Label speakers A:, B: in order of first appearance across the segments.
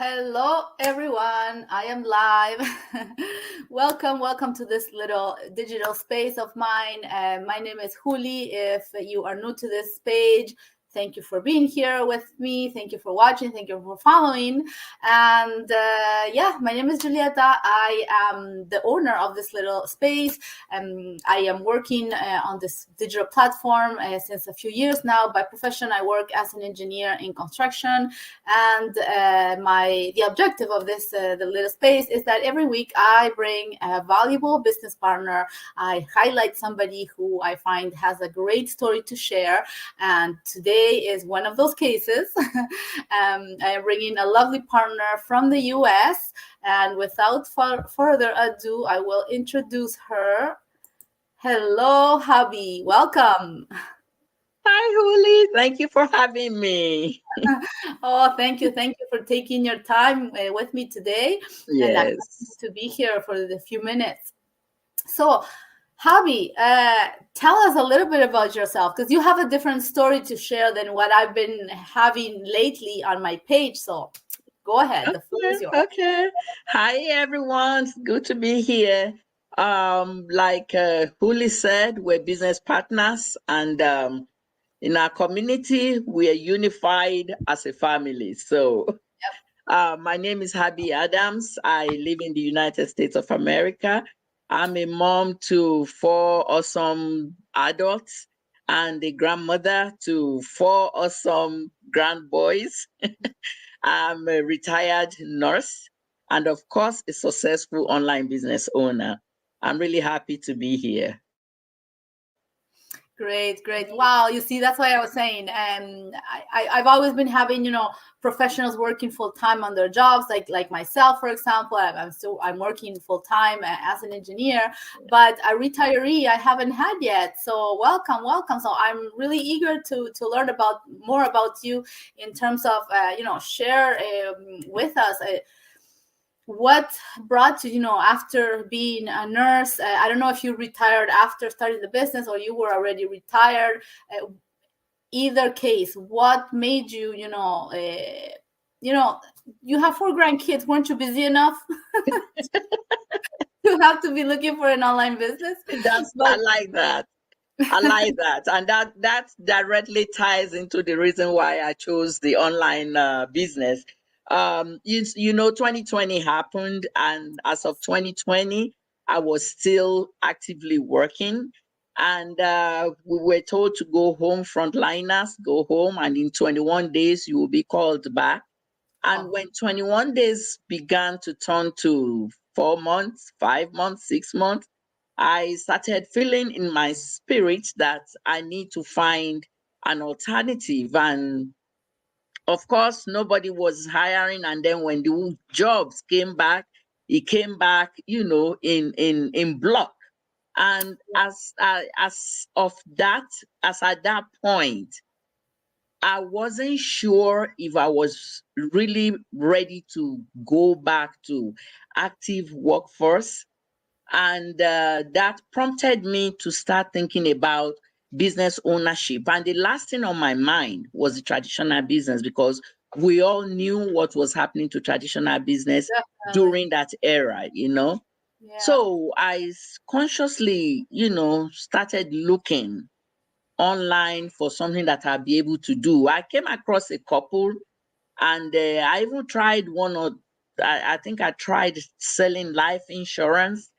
A: Hello, everyone. I am live. welcome to this little digital space of mine. My name is Huli. If you are new to this page, thank you for being here with me. Thank you for watching. Thank you for following. And my name is Julieta. I am the owner of this little space. I am working on this digital platform since a few years now. By profession, I work as an engineer in construction, and the objective of this the little space is that every week I bring a valuable business partner. I highlight somebody who I find has a great story to share, and today is one of those cases. I am bringing a lovely partner from the US, and without further ado, I will introduce her. Hello, Habi. Welcome.
B: Hi, Huli. Thank you for having me.
A: Oh, thank you. Thank you for taking your time with me today and
B: Yes.
A: to be here for the few minutes. So, Habi, tell us a little bit about yourself, because you have a different story to share than what I've been having lately on my page. So go ahead. The floor is yours.
B: Okay. Hi, everyone. It's good to be here. Like Huli said, we're business partners, and in our community, we are unified as a family. So, my name is Habi Adams. I live in the United States of America. I'm a mom to 4 awesome adults and a grandmother to 4 awesome grandboys. I'm a retired nurse and, of course, a successful online business owner. I'm really happy to be here.
A: Great, great. Wow, you see, that's why I was saying. I've always been having, professionals working full time on their jobs, like myself, for example. I'm working full time as an engineer, but a retiree I haven't had yet. So welcome, welcome. So I'm really eager to learn about more about you in terms of share with us. What brought you, after being a nurse? I don't know if you retired after starting the business or you were already retired. Either case, what made you, you have 4 grandkids. Weren't you busy enough? You have to be looking for an online business.
B: I like that. I like that. And that directly ties into the reason why I chose the online business. 2020 happened, and as of 2020, I was still actively working. And we were told to go home, frontliners, go home, and in 21 days, you will be called back. And when 21 days began to turn to 4 months, 5 months, 6 months, I started feeling in my spirit that I need to find an alternative. And of course, nobody was hiring. And then when the jobs came back, it came back, in block. And as at that point, I wasn't sure if I was really ready to go back to active workforce. And that prompted me to start thinking about business ownership. And the last thing on my mind was the traditional business, because we all knew what was happening to traditional business
A: Definitely.
B: during that era.
A: Yeah.
B: So I consciously, started looking online for something that I'll be able to do. I came across a couple, and I even tried I think I tried selling life insurance,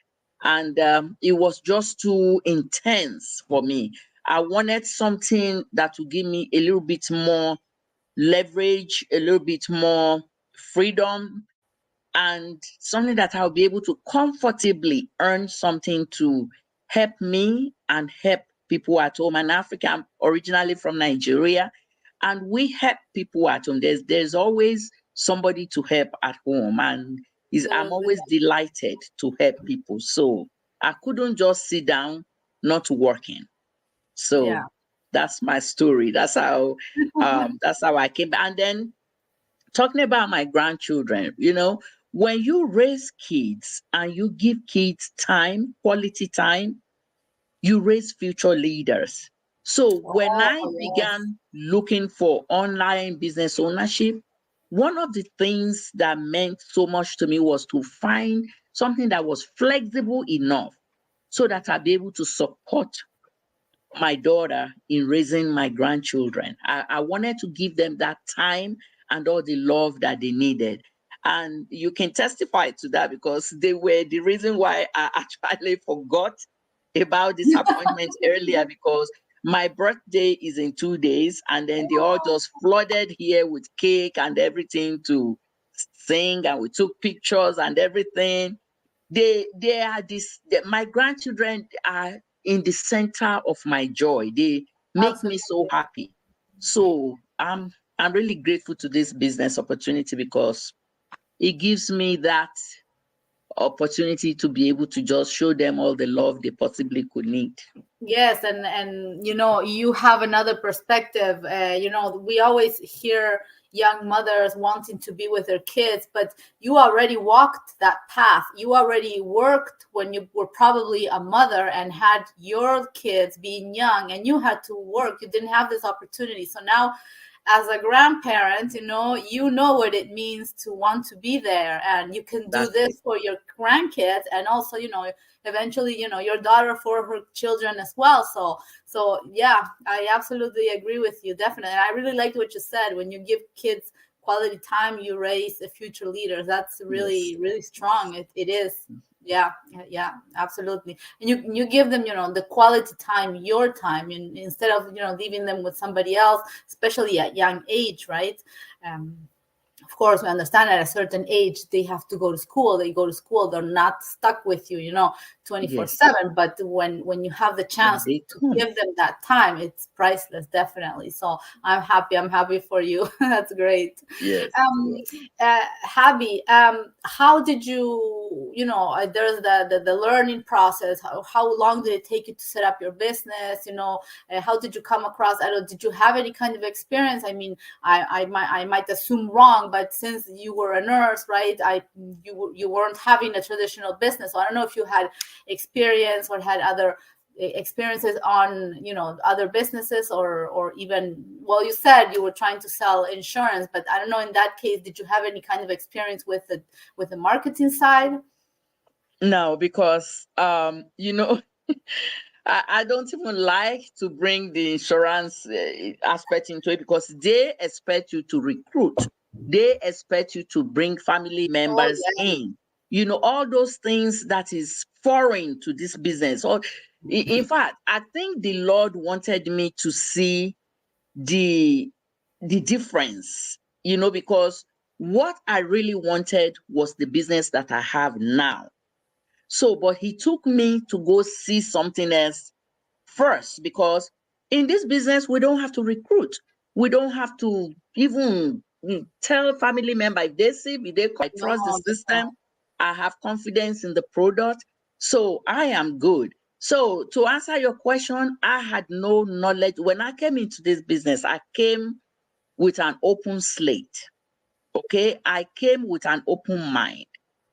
B: and it was just too intense for me. I wanted something that would give me a little bit more leverage, a little bit more freedom, and something that I'll be able to comfortably earn something to help me and help people at home. And Africa, I'm originally from Nigeria, and we help people at home. There's always somebody to help at home, and I'm
A: Absolutely.
B: always delighted to help people. So I couldn't just sit down not working.
A: Yeah.
B: So that's my story. That's how I came. And then talking about my grandchildren, when you raise kids and you give kids time, quality time, you raise future leaders. So when
A: Oh,
B: I
A: yes.
B: began looking for online business ownership, one of the things that meant so much to me was to find something that was flexible enough so that I'd be able to support my daughter in raising my grandchildren. I wanted to give them that time and all the love that they needed. And you can testify to that because they were the reason why I actually forgot about this appointment earlier, because my birthday is in 2 days, and then they all just flooded here with cake and everything to sing, and we took pictures and everything. They are my grandchildren are in the center of my joy. They make me so
A: Absolutely.
B: happy. So I'm really grateful to this business opportunity because it gives me that opportunity to be able to just show them all the love they possibly could need.
A: Yes, and you have another perspective. We always hear young mothers wanting to be with their kids, but you already walked that path. You already worked when you were probably a mother and had your kids being young, and you had to work. You didn't have this opportunity. So now, as a grandparent, you know what it means to want to be there, and you can do
B: That's it.
A: this for your grandkids, and also, eventually, your daughter for her children as well. So yeah, I absolutely agree with you, definitely. And I really liked what you said. When you give kids quality time, you raise a future leader. That's
B: Yes.
A: really, really strong. It is. Yeah, yeah, absolutely. And you give them, the quality time, your time, instead of, leaving them with somebody else, especially at young age, right? um, of course, we understand at a certain age they have to go to school. They go to school, they're not stuck with you,
B: Yes.
A: 24/7. But when you have the
B: When
A: chance
B: they
A: to
B: come.
A: give them that time, it's priceless, definitely. So I'm happy for you. That's great.
B: Yes.
A: um
B: Yes.
A: Habi, how did there's the learning process. How long did it take you to set up your business? How did you come across? I don't Did you have any kind of experience? I mean, I might assume wrong, but since you were a nurse, right? You weren't having a traditional business, so I don't know if you had experience or had other experiences on other businesses, or even, well, you said you were trying to sell insurance, but I don't know, in that case, did you have any kind of experience with the marketing side?
B: No, because I don't even like to bring the insurance aspect into it because they expect you to recruit. They expect you to bring family
A: Oh
B: members
A: yeah.
B: in. All those things that is foreign to this business. Or in fact, I think the Lord wanted me to see the the difference, because what I really wanted was the business that I have now. So, but he took me to go see something else first, because in this business we don't have to recruit. We don't have to even tell family member. If they see me, they I
A: No,
B: trust the
A: no.
B: system. I have confidence in the product, so I am good. So to answer your question, I had no knowledge when I came into this business. I came with an open slate. Okay, I came with an open mind,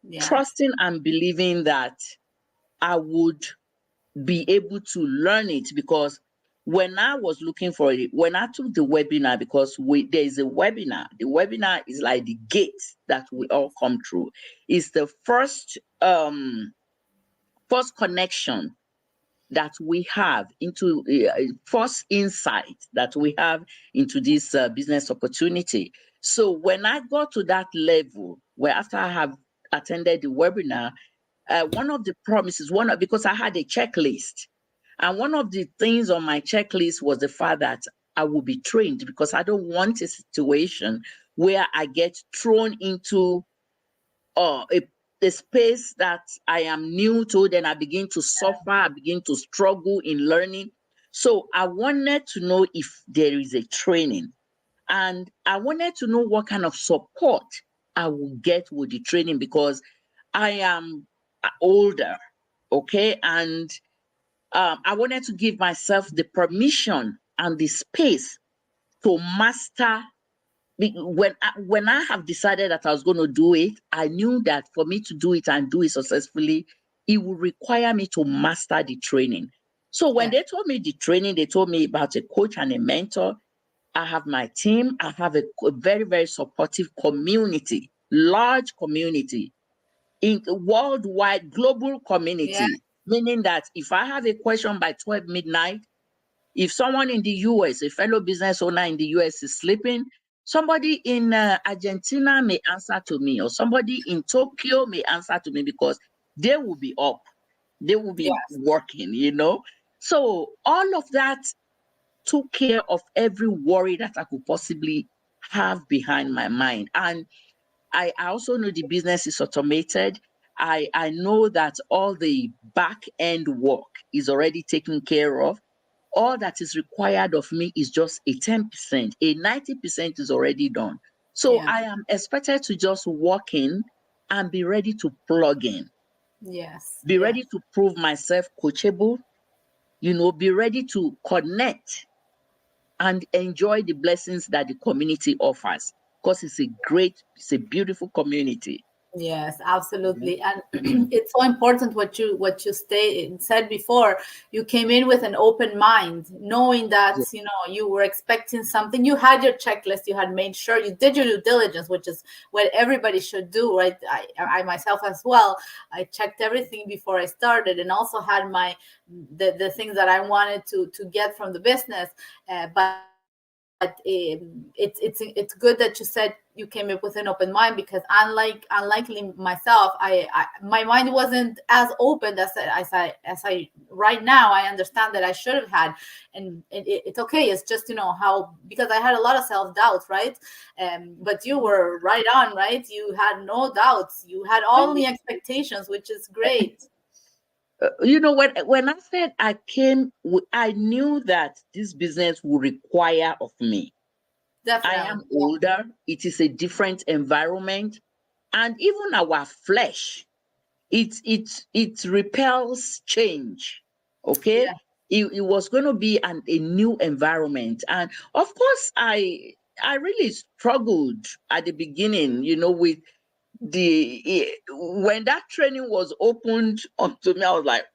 A: Yeah,
B: trusting and believing that I would be able to learn it, because when I was looking for it, when I took the webinar, because there is a webinar, the webinar is like the gate that we all come through. It's the first connection that we have into first insight that we have into this business opportunity. So when I got to that level, where after I have attended the webinar, one of the promises, because I had a checklist, and one of the things on my checklist was the fact that I will be trained, because I don't want a situation where I get thrown into a space that I am new to, then I begin to suffer, I begin to struggle in learning. So I wanted to know if there is a training, and I wanted to know what kind of support I will get with the training, because I am older, okay, and I wanted to give myself the permission and the space to master. When I have decided that I was going to do it, I knew that for me to do it and do it successfully, it would require me to master the training. So when
A: yeah,
B: they told me the training, they told me about a coach and a mentor. I have my team. I have a very, very supportive community, large community, in worldwide, global
A: Yeah.
B: community. Meaning that if I have a question by 12 midnight, if someone in the US, a fellow business owner in the US is sleeping, somebody in Argentina may answer to me, or somebody in Tokyo may answer to me, because they will be up, they will be
A: Yes.
B: working, you know. So all of that took care of every worry that I could possibly have behind my mind. And I also know the business is automated. I know that all the back end work is already taken care of. All that is required of me is just a 10%. A 90% is already done. So
A: Yeah.
B: I am expected to just walk in and be ready to plug in,
A: Yes.
B: be
A: Yes.
B: ready to prove myself coachable, be ready to connect and enjoy the blessings that the community offers, because it's a beautiful community.
A: Yes,
B: Mhm.
A: absolutely. And it's so important what you said before. You came in with an open mind, knowing that,
B: Yeah.
A: you were expecting something. You had your checklist, you had made sure you did your due diligence, which is what everybody should do, right? I myself as well. I checked everything before I started, and also had the things that I wanted to get from the business. But it's good that you said you came up with an open mind, because unlikely myself, my mind wasn't as open as I right now. I understand that I should have had, and it's okay. It's just, how, because I had a lot of self-doubt, right? But you were right on, right? You had no doubts, you had only expectations, which is great.
B: When I said I knew that this business would require of me. I
A: Definitely.
B: am older. It is a different environment, and even our flesh, it repels change. Okay,
A: Yeah.
B: it was going to be a new environment, and of course, I really struggled at the beginning. With when that training was opened onto me, I was like,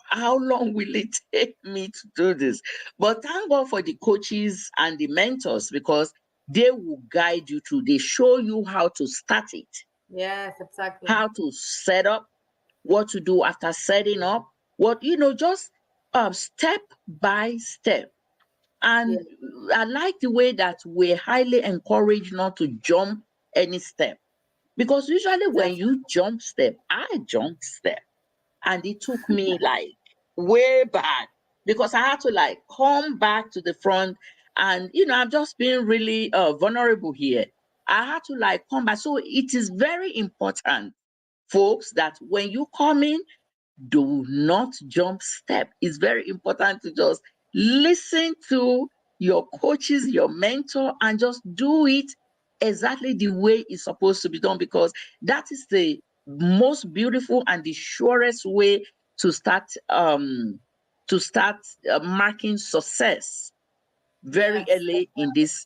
B: how long will it take me to do this? But thank God for the coaches and the mentors, because they will guide you through. They show you how to start it,
A: Yes, exactly.
B: how to set up, what to do after setting up, just step by step.
A: Yeah.
B: And I like the way that we're highly encouraged not to jump any step, because usually when
A: Definitely.
B: you jump step, I jump step. And it took me like way back, because I had to like come back to the front. And, I'm just being really vulnerable here. I had to like come back. So it is very important, folks, that when you come in, do not jump step. It's very important to just listen to your coaches, your mentor, and just do it exactly the way it's supposed to be done, because that is the most beautiful and the surest way to start marking success very
A: Yes.
B: early in this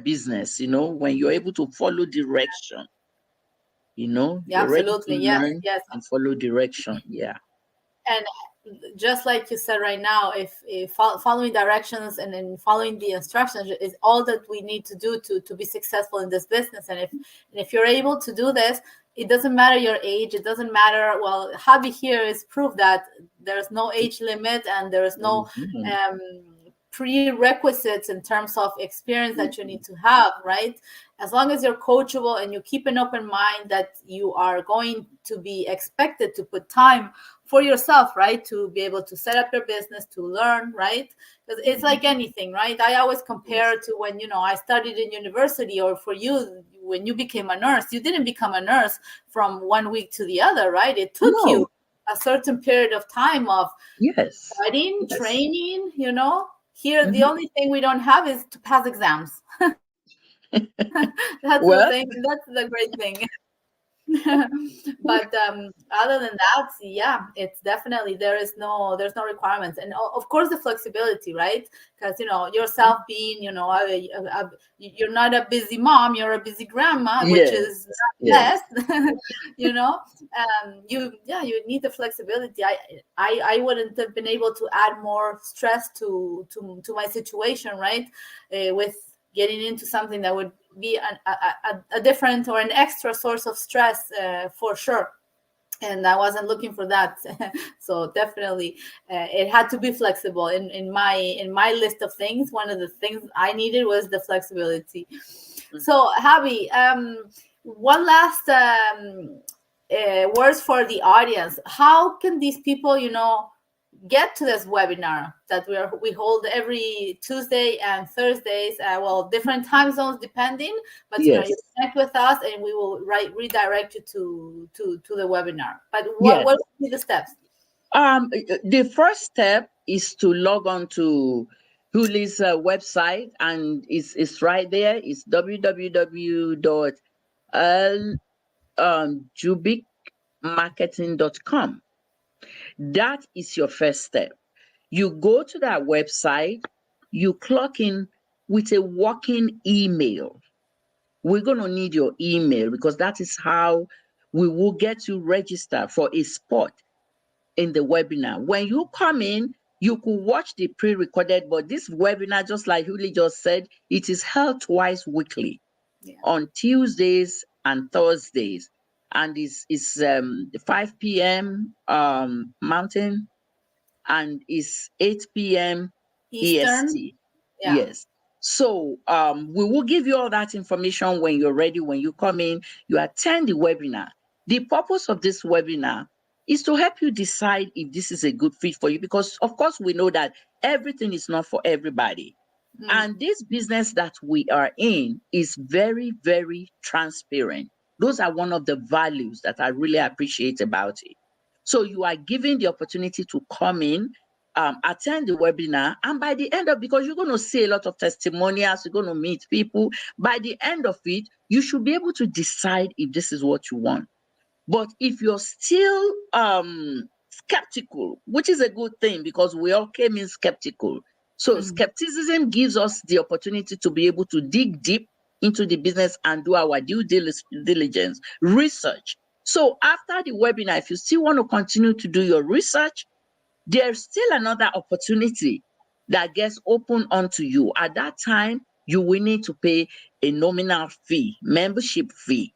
B: business. When you're able to follow direction,
A: Yeah,
B: you're ready to
A: absolutely. Yes,
B: learn
A: yes.
B: and follow direction. Yeah.
A: And just like you said right now, if following directions and then following the instructions is all that we need to do to be successful in this business. And if you're able to do this, it doesn't matter your age. It doesn't matter. Well, Hobby here is proof that there's no age limit, and there is no
B: Mhm.
A: um, prerequisites in terms of experience that you need to have, right? As long as you're coachable and you keep an open mind that you are going to be expected to put time for yourself, right? To be able to set up your business, to learn, right? Because it's like anything, right? I always
B: Yes.
A: compare to when, I studied in university, or for you, when you became a nurse, you didn't become a nurse from one week to the other, right? It took
B: No.
A: you a certain period of time of
B: Yes.
A: studying,
B: Yes.
A: training. Here, the
B: Mhm.
A: only thing we don't have is to pass exams. That's the
B: Well,
A: thing. That's the great thing. But other than that, yeah, it's definitely there's no requirements, and of course the flexibility, right? Because yourself being you're not a busy mom, you're a busy grandma, which is
B: Yes,
A: less.
B: yes.
A: You need the flexibility. I wouldn't have been able to add more stress to my situation, right? With getting into something that would be a different or an extra source of stress, for sure. And I wasn't looking for that. So definitely, it had to be flexible. In my list of things, one of the things I needed was the flexibility. So Javi, one last words for the audience. How can these people, get to this webinar that we hold every Tuesday and Thursdays? Well, different time zones depending, but you
B: Yes,
A: connect with us and we will redirect you to the webinar. But what
B: yes.
A: would be the steps?
B: The first step is to log on to Huli's website, and it's right there. It's www.jubicmarketing.com. That is your first step. You go to that website, you clock in with a working email. We're going to need your email because that is how we will get you registered for a spot in the webinar. When you come in, you could watch the pre-recorded, but this webinar, just like Huli just said, it is held twice weekly
A: Yeah.
B: on Tuesdays and Thursdays. And it's 5 p.m. Mountain, and it's 8 p.m.
A: Eastern.
B: EST.
A: Yeah.
B: Yes. So we will give you all that information when you're ready. When you come in, you attend the webinar. The purpose of this webinar is to help you decide if this is a good fit for you, because of course we know that everything is not for everybody. And this business that we are in is very, very transparent. Those are one of the values that I really appreciate about it. So you are given the opportunity to come in, attend the webinar, and by the end of, because you're going to see a lot of testimonials, you're going to meet people. By the end of it, you should be able to decide if this is what you want. But if you're still skeptical, which is a good thing because we all came in skeptical. So skepticism gives us the opportunity to be able to dig deep into the business and do our due diligence, research. So after the webinar, if you still want to continue to do your research, there's still another opportunity that gets open onto you. At that time, you will need to pay a nominal fee, membership fee.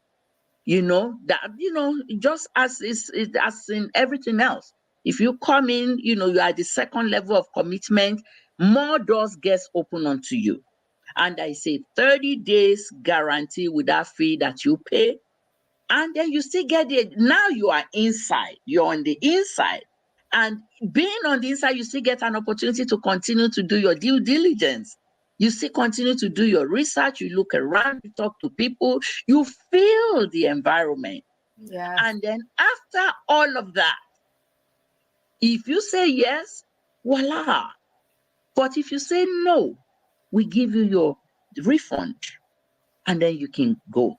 B: Just as in everything else. If you come in, you are at the second level of commitment, more doors gets open onto you. And I say 30 days guarantee with that fee that you pay. And then you still get it. Now you are inside, you're on the inside. And being on the inside, you still get an opportunity to continue to do your due diligence. You still continue to do your research, you look around, you talk to people, you feel the environment.
A: Yes.
B: And then after all of that, if you say yes, voila. But if you say no, we give you your refund and then you can go.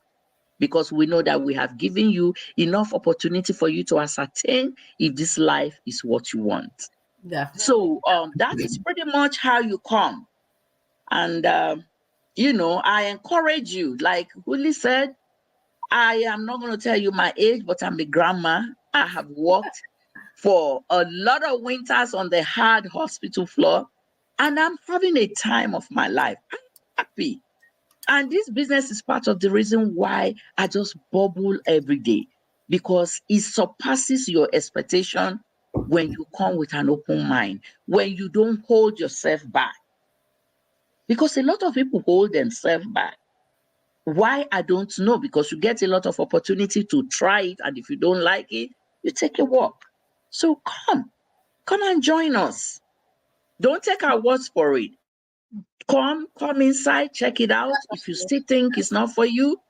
B: Because we know that we have given you enough opportunity for you to ascertain if this life is what you want.
A: Definitely.
B: So that is pretty much how you come. And I encourage you, like Willie said, I am not going to tell you my age, but I'm a grandma. I have worked for a lot of winters on the hard hospital floor, and I'm having a time of my life. I'm happy. And this business is part of the reason why I just bubble every day, because it surpasses your expectation when you come with an open mind, when you don't hold yourself back. Because a lot of people hold themselves back. Why? I don't know, because you get a lot of opportunity to try it, and if you don't like it, you take a walk. So come and join us. Don't take our words for it. Come inside, check it out. If you still think it's not for you,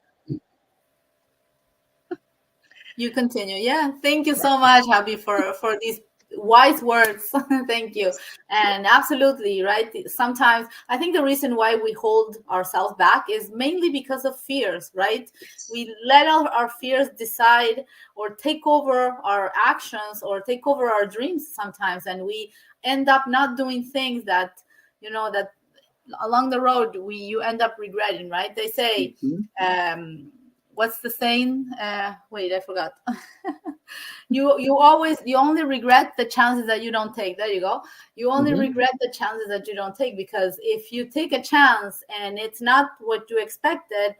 A: You continue. Yeah. Thank you so much, Happy, for these wise words. Thank you. And absolutely right. Sometimes I think the reason why we hold ourselves back is mainly because of fears, right? We let our fears decide or take over our actions or take over our dreams sometimes, and we end up not doing things that, that along the road you end up regretting, right? They say,
B: Mhm.
A: what's the saying? Wait, I forgot. You only regret the chances that you don't take. There you go. You only
B: Mhm.
A: regret the chances that you don't take, because if you take a chance and it's not what you expected,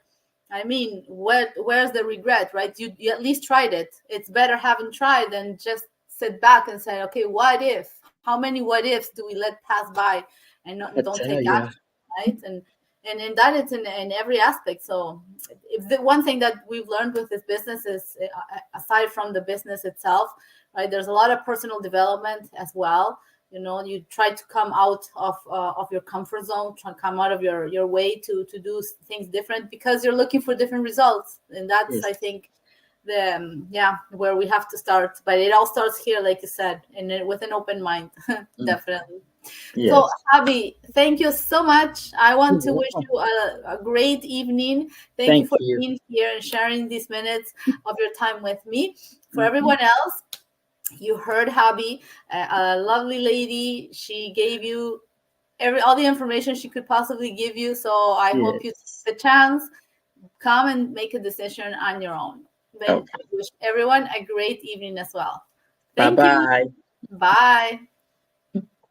A: I mean, where's the regret, right? You at least tried it. It's better having tried than just sit back and say, okay, what if? How many what ifs do we let pass by and
B: I
A: don't
B: tell
A: take
B: you.
A: action, right? And in that, it's in every aspect. So if the one thing that we've learned with this business is, aside from the business itself, right, there's a lot of personal development as well. You try to come out of your comfort zone, try to come out of your way to do things different, because you're looking for different results. And that's,
B: Yes.
A: I think, the where we have to start. But it all starts here, like you said, and with an open mind.
B: Mm.
A: Definitely. So,
B: Yes.
A: Javi, thank you so much. I want
B: You're
A: to wish
B: welcome.
A: you a great evening. Thank you
B: Thank
A: for
B: you.
A: being here and sharing these minutes of your time with me. For
B: Mhm.
A: everyone else, you heard Javi, a lovely lady. She gave you all the information she could possibly give you. So I hope you
B: Yes.
A: take the chance, come and make a decision on your own. Then
B: Okay.
A: wish everyone a great evening as well.
B: Bye
A: Thank you.
B: bye.
A: Bye.